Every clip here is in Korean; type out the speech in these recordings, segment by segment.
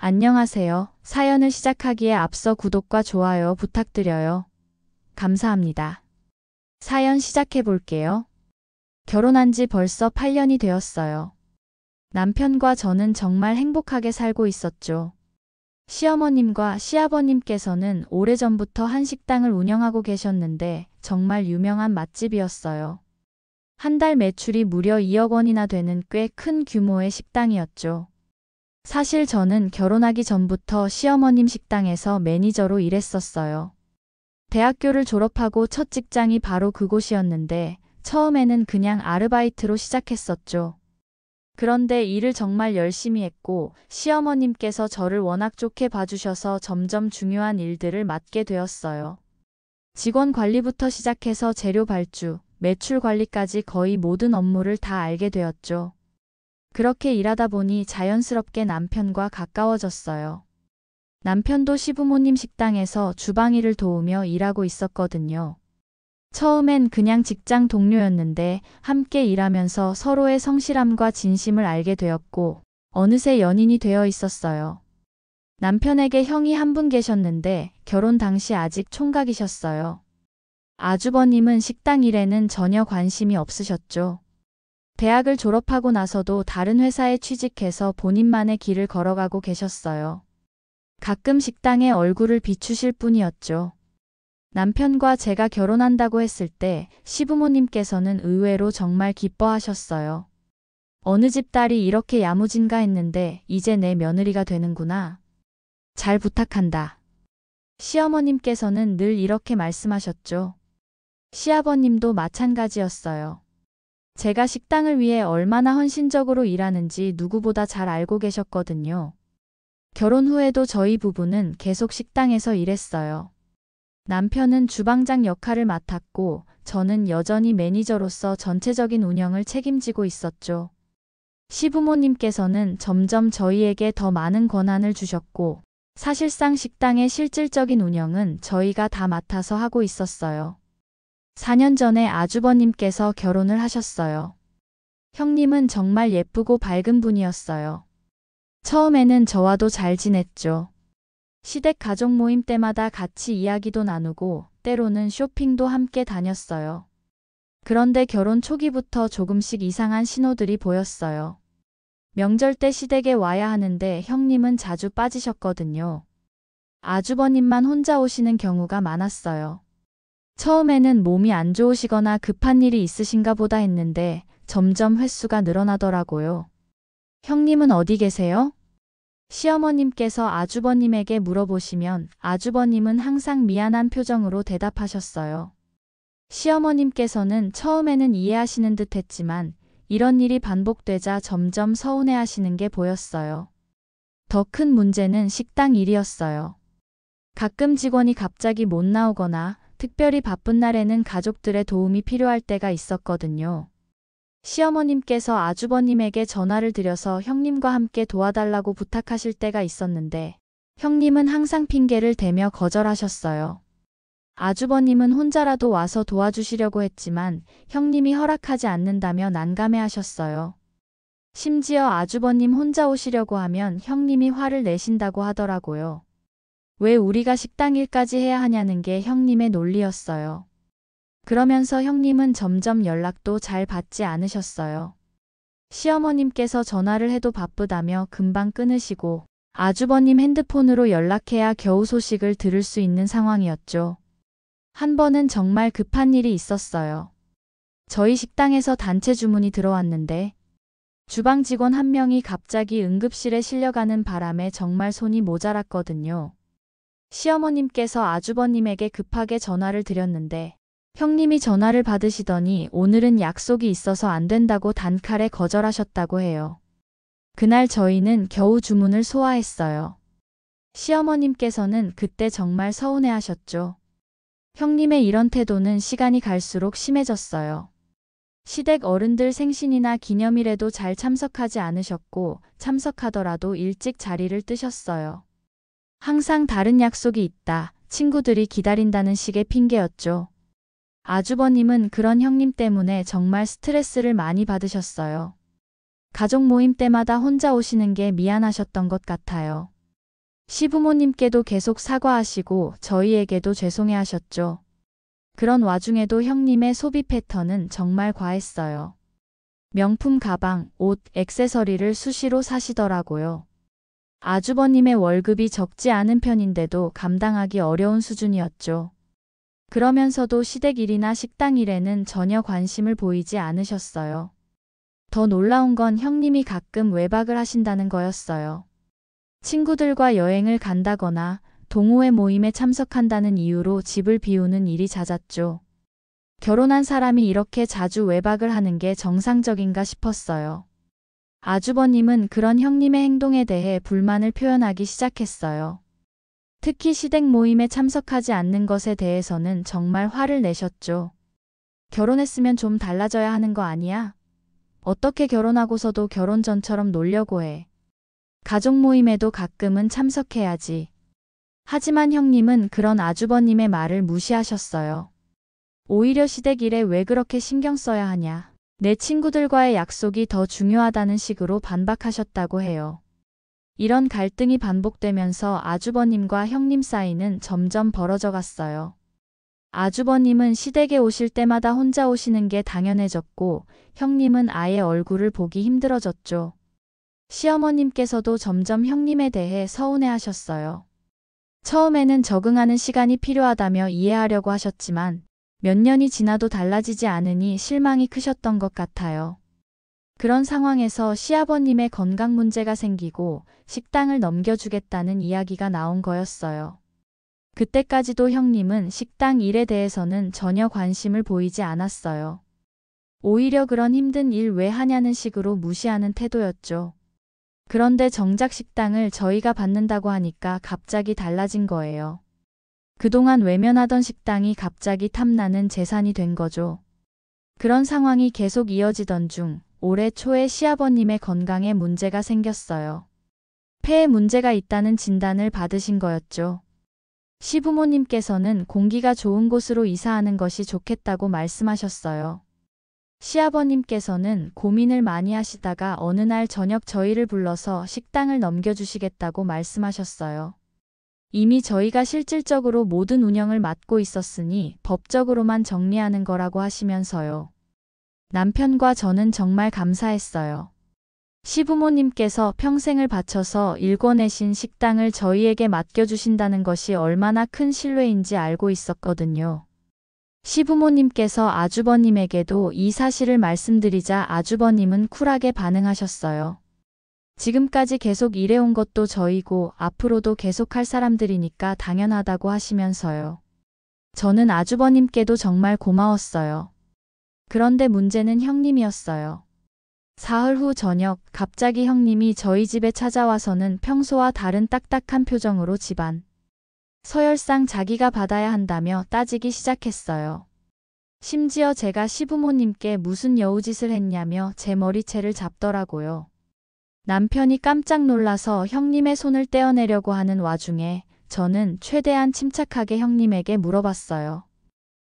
안녕하세요. 사연을 시작하기에 앞서 구독과 좋아요 부탁드려요. 감사합니다. 사연 시작해 볼게요. 결혼한 지 벌써 8년이 되었어요. 남편과 저는 정말 행복하게 살고 있었죠. 시어머님과 시아버님께서는 오래전부터 한식당을 운영하고 계셨는데 정말 유명한 맛집이었어요. 한 달 매출이 무려 2억 원이나 되는 꽤 큰 규모의 식당이었죠. 사실 저는 결혼하기 전부터 시어머님 식당에서 매니저로 일했었어요. 대학교를 졸업하고 첫 직장이 바로 그곳이었는데 처음에는 그냥 아르바이트로 시작했었죠. 그런데 일을 정말 열심히 했고 시어머님께서 저를 워낙 좋게 봐주셔서 점점 중요한 일들을 맡게 되었어요. 직원 관리부터 시작해서 재료 발주, 매출 관리까지 거의 모든 업무를 다 알게 되었죠. 그렇게 일하다 보니 자연스럽게 남편과 가까워졌어요. 남편도 시부모님 식당에서 주방 일을 도우며 일하고 있었거든요. 처음엔 그냥 직장 동료였는데 함께 일하면서 서로의 성실함과 진심을 알게 되었고 어느새 연인이 되어 있었어요. 남편에게 형이 한 분 계셨는데 결혼 당시 아직 총각이셨어요. 아주버님은 식당 일에는 전혀 관심이 없으셨죠. 대학을 졸업하고 나서도 다른 회사에 취직해서 본인만의 길을 걸어가고 계셨어요. 가끔 식당에 얼굴을 비추실 뿐이었죠. 남편과 제가 결혼한다고 했을 때 시부모님께서는 의외로 정말 기뻐하셨어요. 어느 집 딸이 이렇게 야무진가 했는데 이제 내 며느리가 되는구나. 잘 부탁한다. 시어머님께서는 늘 이렇게 말씀하셨죠. 시아버님도 마찬가지였어요. 제가 식당을 위해 얼마나 헌신적으로 일하는지 누구보다 잘 알고 계셨거든요. 결혼 후에도 저희 부부는 계속 식당에서 일했어요. 남편은 주방장 역할을 맡았고 저는 여전히 매니저로서 전체적인 운영을 책임지고 있었죠. 시부모님께서는 점점 저희에게 더 많은 권한을 주셨고 사실상 식당의 실질적인 운영은 저희가 다 맡아서 하고 있었어요. 4년 전에 아주버님께서 결혼을 하셨어요. 형님은 정말 예쁘고 밝은 분이었어요. 처음에는 저와도 잘 지냈죠. 시댁 가족 모임 때마다 같이 이야기도 나누고 때로는 쇼핑도 함께 다녔어요. 그런데 결혼 초기부터 조금씩 이상한 신호들이 보였어요. 명절 때 시댁에 와야 하는데 형님은 자주 빠지셨거든요. 아주버님만 혼자 오시는 경우가 많았어요. 처음에는 몸이 안 좋으시거나 급한 일이 있으신가 보다 했는데 점점 횟수가 늘어나더라고요. 형님은 어디 계세요? 시어머님께서 아주버님에게 물어보시면 아주버님은 항상 미안한 표정으로 대답하셨어요. 시어머님께서는 처음에는 이해하시는 듯 했지만 이런 일이 반복되자 점점 서운해하시는 게 보였어요. 더 큰 문제는 식당 일이었어요. 가끔 직원이 갑자기 못 나오거나 특별히 바쁜 날에는 가족들의 도움이 필요할 때가 있었거든요. 시어머님께서 아주버님에게 전화를 드려서 형님과 함께 도와달라고 부탁하실 때가 있었는데 형님은 항상 핑계를 대며 거절하셨어요. 아주버님은 혼자라도 와서 도와주시려고 했지만 형님이 허락하지 않는다며 난감해하셨어요. 심지어 아주버님 혼자 오시려고 하면 형님이 화를 내신다고 하더라고요. 왜 우리가 식당 일까지 해야 하냐는 게 형님의 논리였어요. 그러면서 형님은 점점 연락도 잘 받지 않으셨어요. 시어머님께서 전화를 해도 바쁘다며 금방 끊으시고 아주버님 핸드폰으로 연락해야 겨우 소식을 들을 수 있는 상황이었죠. 한 번은 정말 급한 일이 있었어요. 저희 식당에서 단체 주문이 들어왔는데 주방 직원 한 명이 갑자기 응급실에 실려가는 바람에 정말 손이 모자랐거든요. 시어머님께서 아주버님에게 급하게 전화를 드렸는데 형님이 전화를 받으시더니 오늘은 약속이 있어서 안 된다고 단칼에 거절하셨다고 해요. 그날 저희는 겨우 주문을 소화했어요. 시어머님께서는 그때 정말 서운해하셨죠. 형님의 이런 태도는 시간이 갈수록 심해졌어요. 시댁 어른들 생신이나 기념일에도 잘 참석하지 않으셨고 참석하더라도 일찍 자리를 뜨셨어요. 항상 다른 약속이 있다, 친구들이 기다린다는 식의 핑계였죠. 아주버님은 그런 형님 때문에 정말 스트레스를 많이 받으셨어요. 가족 모임 때마다 혼자 오시는 게 미안하셨던 것 같아요. 시부모님께도 계속 사과하시고 저희에게도 죄송해 하셨죠. 그런 와중에도 형님의 소비 패턴은 정말 과했어요. 명품 가방, 옷, 액세서리를 수시로 사시더라고요. 아주버님의 월급이 적지 않은 편인데도 감당하기 어려운 수준이었죠. 그러면서도 시댁 일이나 식당 일에는 전혀 관심을 보이지 않으셨어요. 더 놀라운 건 형님이 가끔 외박을 하신다는 거였어요. 친구들과 여행을 간다거나 동호회 모임에 참석한다는 이유로 집을 비우는 일이 잦았죠. 결혼한 사람이 이렇게 자주 외박을 하는 게 정상적인가 싶었어요. 아주버님은 그런 형님의 행동에 대해 불만을 표현하기 시작했어요. 특히 시댁 모임에 참석하지 않는 것에 대해서는 정말 화를 내셨죠. 결혼했으면 좀 달라져야 하는 거 아니야? 어떻게 결혼하고서도 결혼 전처럼 놀려고 해. 가족 모임에도 가끔은 참석해야지. 하지만 형님은 그런 아주버님의 말을 무시하셨어요. 오히려 시댁 일에 왜 그렇게 신경 써야 하냐. 내 친구들과의 약속이 더 중요하다는 식으로 반박하셨다고 해요. 이런 갈등이 반복되면서 아주버님과 형님 사이는 점점 벌어져 갔어요. 아주버님은 시댁에 오실 때마다 혼자 오시는 게 당연해졌고 형님은 아예 얼굴을 보기 힘들어졌죠. 시어머님께서도 점점 형님에 대해 서운해하셨어요. 처음에는 적응하는 시간이 필요하다며 이해하려고 하셨지만 몇 년이 지나도 달라지지 않으니 실망이 크셨던 것 같아요. 그런 상황에서 시아버님의 건강 문제가 생기고 식당을 넘겨주겠다는 이야기가 나온 거였어요. 그때까지도 형님은 식당 일에 대해서는 전혀 관심을 보이지 않았어요. 오히려 그런 힘든 일 왜 하냐는 식으로 무시하는 태도였죠. 그런데 정작 식당을 저희가 받는다고 하니까 갑자기 달라진 거예요. 그동안 외면하던 식당이 갑자기 탐나는 재산이 된 거죠. 그런 상황이 계속 이어지던 중 올해 초에 시아버님의 건강에 문제가 생겼어요. 폐에 문제가 있다는 진단을 받으신 거였죠. 시부모님께서는 공기가 좋은 곳으로 이사하는 것이 좋겠다고 말씀하셨어요. 시아버님께서는 고민을 많이 하시다가 어느 날 저녁 저희를 불러서 식당을 넘겨주시겠다고 말씀하셨어요. 이미 저희가 실질적으로 모든 운영을 맡고 있었으니 법적으로만 정리하는 거라고 하시면서요. 남편과 저는 정말 감사했어요. 시부모님께서 평생을 바쳐서 일궈내신 식당을 저희에게 맡겨주신다는 것이 얼마나 큰 신뢰인지 알고 있었거든요. 시부모님께서 아주버님에게도 이 사실을 말씀드리자 아주버님은 쿨하게 반응하셨어요. 지금까지 계속 일해온 것도 저희고 앞으로도 계속할 사람들이니까 당연하다고 하시면서요. 저는 아주버님께도 정말 고마웠어요. 그런데 문제는 형님이었어요. 사흘 후 저녁 갑자기 형님이 저희 집에 찾아와서는 평소와 다른 딱딱한 표정으로 집안 서열상 자기가 받아야 한다며 따지기 시작했어요. 심지어 제가 시부모님께 무슨 여우짓을 했냐며 제 머리채를 잡더라고요. 남편이 깜짝 놀라서 형님의 손을 떼어내려고 하는 와중에 저는 최대한 침착하게 형님에게 물어봤어요.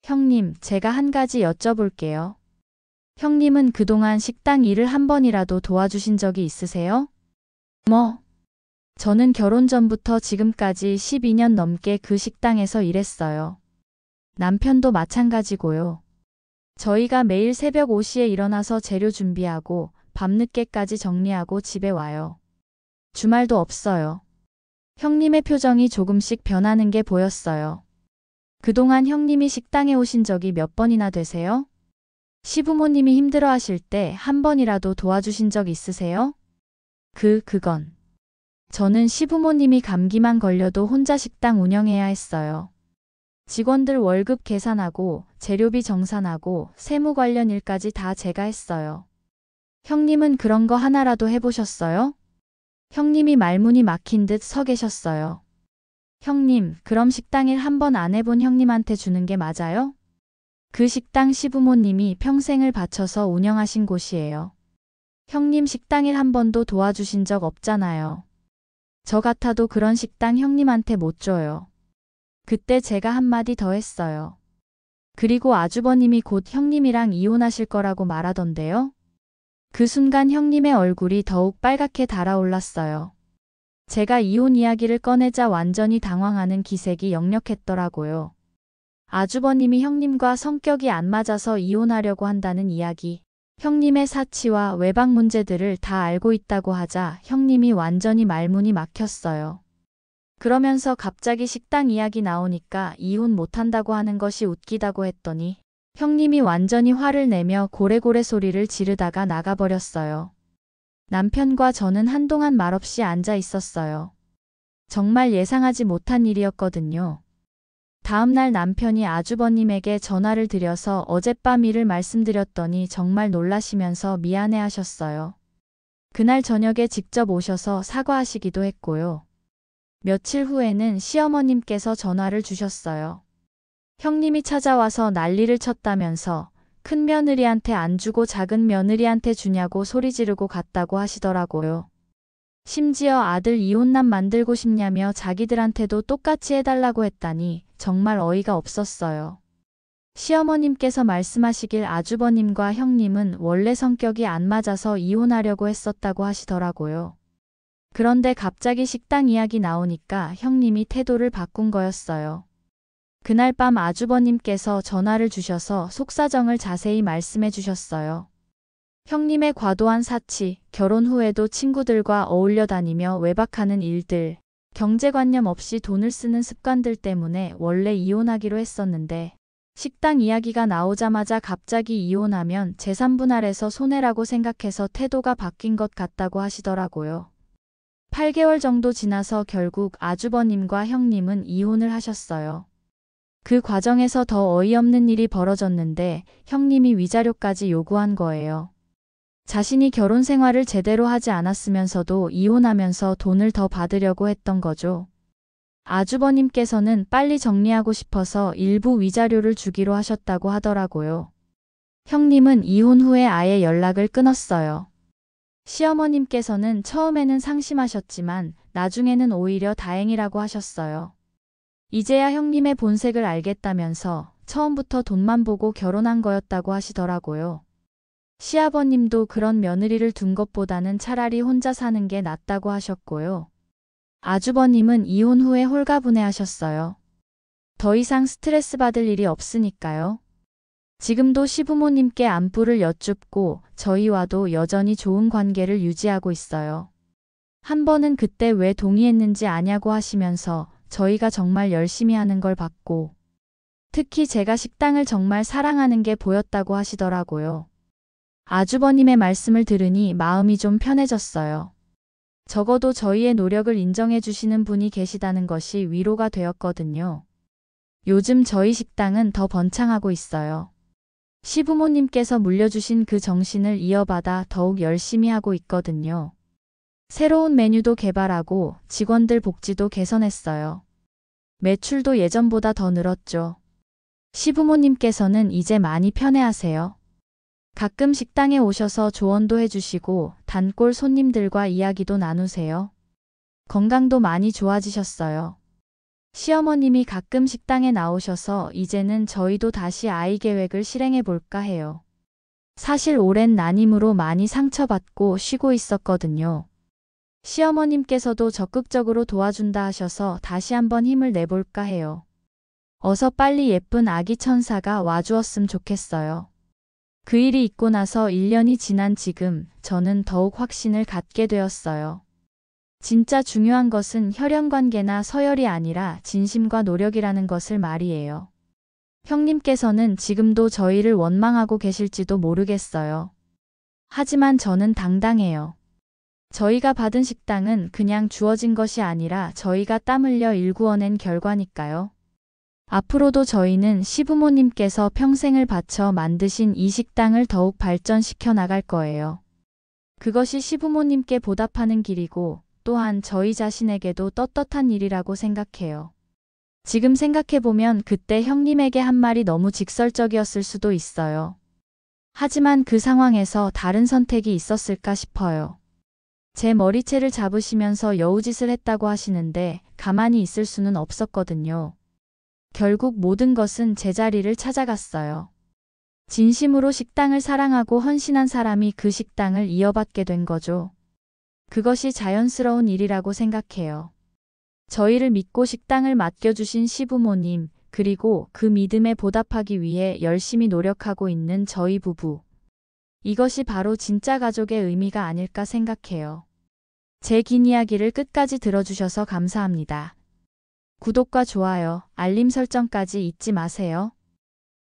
형님, 제가 한 가지 여쭤볼게요. 형님은 그동안 식당 일을 한 번이라도 도와주신 적이 있으세요? 저는 결혼 전부터 지금까지 12년 넘게 그 식당에서 일했어요. 남편도 마찬가지고요. 저희가 매일 새벽 5시에 일어나서 재료 준비하고 밤늦게까지 정리하고 집에 와요. 주말도 없어요. 형님의 표정이 조금씩 변하는 게 보였어요. 그동안 형님이 식당에 오신 적이 몇 번이나 되세요? 시부모님이 힘들어하실 때 한 번이라도 도와주신 적 있으세요? 그건. 저는 시부모님이 감기만 걸려도 혼자 식당 운영해야 했어요. 직원들 월급 계산하고 재료비 정산하고 세무 관련 일까지 다 제가 했어요. 형님은 그런 거 하나라도 해보셨어요? 형님이 말문이 막힌 듯 서 계셨어요. 형님, 그럼 식당 일 한 번 안 해본 형님한테 주는 게 맞아요? 그 식당 시부모님이 평생을 바쳐서 운영하신 곳이에요. 형님 식당 일 한 번도 도와주신 적 없잖아요. 저 같아도 그런 식당 형님한테 못 줘요. 그때 제가 한마디 더 했어요. 그리고 아주버님이 곧 형님이랑 이혼하실 거라고 말하던데요. 그 순간 형님의 얼굴이 더욱 빨갛게 달아올랐어요. 제가 이혼 이야기를 꺼내자 완전히 당황하는 기색이 역력했더라고요. 아주버님이 형님과 성격이 안 맞아서 이혼하려고 한다는 이야기, 형님의 사치와 외박 문제들을 다 알고 있다고 하자 형님이 완전히 말문이 막혔어요. 그러면서 갑자기 식당 이야기 나오니까 이혼 못한다고 하는 것이 웃기다고 했더니 형님이 완전히 화를 내며 고래고래 소리를 지르다가 나가버렸어요. 남편과 저는 한동안 말없이 앉아 있었어요. 정말 예상하지 못한 일이었거든요. 다음날 남편이 아주버님에게 전화를 드려서 어젯밤 일을 말씀드렸더니 정말 놀라시면서 미안해 하셨어요. 그날 저녁에 직접 오셔서 사과하시기도 했고요. 며칠 후에는 시어머님께서 전화를 주셨어요. 형님이 찾아와서 난리를 쳤다면서 큰 며느리한테 안 주고 작은 며느리한테 주냐고 소리 지르고 갔다고 하시더라고요. 심지어 아들 이혼남 만들고 싶냐며 자기들한테도 똑같이 해달라고 했다니 정말 어이가 없었어요. 시어머님께서 말씀하시길 아주버님과 형님은 원래 성격이 안 맞아서 이혼하려고 했었다고 하시더라고요. 그런데 갑자기 식당 이야기 나오니까 형님이 태도를 바꾼 거였어요. 그날 밤 아주버님께서 전화를 주셔서 속사정을 자세히 말씀해 주셨어요. 형님의 과도한 사치, 결혼 후에도 친구들과 어울려 다니며 외박하는 일들, 경제관념 없이 돈을 쓰는 습관들 때문에 원래 이혼하기로 했었는데 식당 이야기가 나오자마자 갑자기 이혼하면 재산 분할에서 손해라고 생각해서 태도가 바뀐 것 같다고 하시더라고요. 8개월 정도 지나서 결국 아주버님과 형님은 이혼을 하셨어요. 그 과정에서 더 어이없는 일이 벌어졌는데 형님이 위자료까지 요구한 거예요. 자신이 결혼 생활을 제대로 하지 않았으면서도 이혼하면서 돈을 더 받으려고 했던 거죠. 아주버님께서는 빨리 정리하고 싶어서 일부 위자료를 주기로 하셨다고 하더라고요. 형님은 이혼 후에 아예 연락을 끊었어요. 시어머님께서는 처음에는 상심하셨지만 나중에는 오히려 다행이라고 하셨어요. 이제야 형님의 본색을 알겠다면서 처음부터 돈만 보고 결혼한 거였다고 하시더라고요. 시아버님도 그런 며느리를 둔 것보다는 차라리 혼자 사는 게 낫다고 하셨고요. 아주버님은 이혼 후에 홀가분해하셨어요. 더 이상 스트레스 받을 일이 없으니까요. 지금도 시부모님께 안부를 여쭙고 저희와도 여전히 좋은 관계를 유지하고 있어요. 한 번은 그때 왜 동의했는지 아냐고 하시면서 저희가 정말 열심히 하는 걸 봤고 특히 제가 식당을 정말 사랑하는 게 보였다고 하시더라고요. 아주버님의 말씀을 들으니 마음이 좀 편해졌어요. 적어도 저희의 노력을 인정해 주시는 분이 계시다는 것이 위로가 되었거든요. 요즘 저희 식당은 더 번창하고 있어요. 시부모님께서 물려주신 그 정신을 이어받아 더욱 열심히 하고 있거든요. 새로운 메뉴도 개발하고 직원들 복지도 개선했어요. 매출도 예전보다 더 늘었죠. 시부모님께서는 이제 많이 편해하세요. 가끔 식당에 오셔서 조언도 해주시고 단골 손님들과 이야기도 나누세요. 건강도 많이 좋아지셨어요. 시어머님이 가끔 식당에 나오셔서 이제는 저희도 다시 아이 계획을 실행해 볼까 해요. 사실 오랜 난임으로 많이 상처받고 쉬고 있었거든요. 시어머님께서도 적극적으로 도와준다 하셔서 다시 한번 힘을 내볼까 해요. 어서 빨리 예쁜 아기 천사가 와주었으면 좋겠어요. 그 일이 있고 나서 1년이 지난 지금 저는 더욱 확신을 갖게 되었어요. 진짜 중요한 것은 혈연관계나 서열이 아니라 진심과 노력이라는 것을 말이에요. 형님께서는 지금도 저희를 원망하고 계실지도 모르겠어요. 하지만 저는 당당해요. 저희가 받은 식당은 그냥 주어진 것이 아니라 저희가 땀 흘려 일구어낸 결과니까요. 앞으로도 저희는 시부모님께서 평생을 바쳐 만드신 이 식당을 더욱 발전시켜 나갈 거예요. 그것이 시부모님께 보답하는 길이고 또한 저희 자신에게도 떳떳한 일이라고 생각해요. 지금 생각해보면 그때 형님에게 한 말이 너무 직설적이었을 수도 있어요. 하지만 그 상황에서 다른 선택이 있었을까 싶어요. 제 머리채를 잡으시면서 여우짓을 했다고 하시는데 가만히 있을 수는 없었거든요. 결국 모든 것은 제자리를 찾아갔어요. 진심으로 식당을 사랑하고 헌신한 사람이 그 식당을 이어받게 된 거죠. 그것이 자연스러운 일이라고 생각해요. 저희를 믿고 식당을 맡겨주신 시부모님, 그리고 그 믿음에 보답하기 위해 열심히 노력하고 있는 저희 부부. 이것이 바로 진짜 가족의 의미가 아닐까 생각해요. 제 긴 이야기를 끝까지 들어주셔서 감사합니다. 구독과 좋아요, 알림 설정까지 잊지 마세요.